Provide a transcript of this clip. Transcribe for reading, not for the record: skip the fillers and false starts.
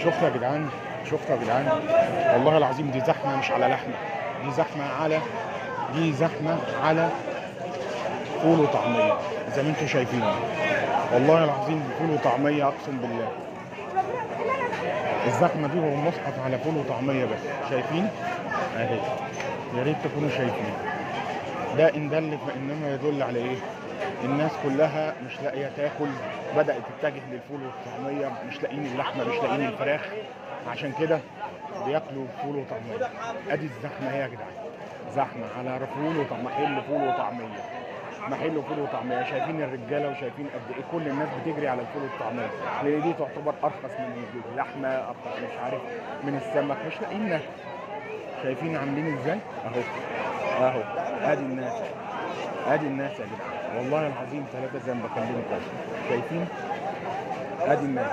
شفتوا يا جدعان؟ شفتوا يا جدعان؟ والله العظيم دي زحمه مش على لحمه، دي زحمه على فول وطعميه زي ما انتم شايفين. والله العظيم فول وطعميه اقسم بالله. الزحمه دي هو مصحف على فول وطعميه بس، شايفين؟ اهي، يا ريت تكونوا شايفين. ده ان دل فانما يدل على ايه؟ الناس كلها مش لاقيه تاكل، بدات تتجه للفول والطعميه، مش لاقيين اللحمه، مش لاقيين الفراخ، عشان كده بياكلوا فول وطعميه. ادي الزحمه اهي يا جدعان، زحمه على فول وطعميه، محل فول وطعميه، محل فول وطعميه. شايفين الرجاله وشايفين قد ايه كل الناس بتجري على الفول والطعميه، لان دي تعتبر ارخص من اللحمه، ارخص مش عارف من السمك، مش لاقيين ناكل. شايفين عاملين ازاي؟ اهو ادي الناس يا جدعان، والله العظيم ثلاثه زي ما بكلمكم، شايفين؟ ادي الناس.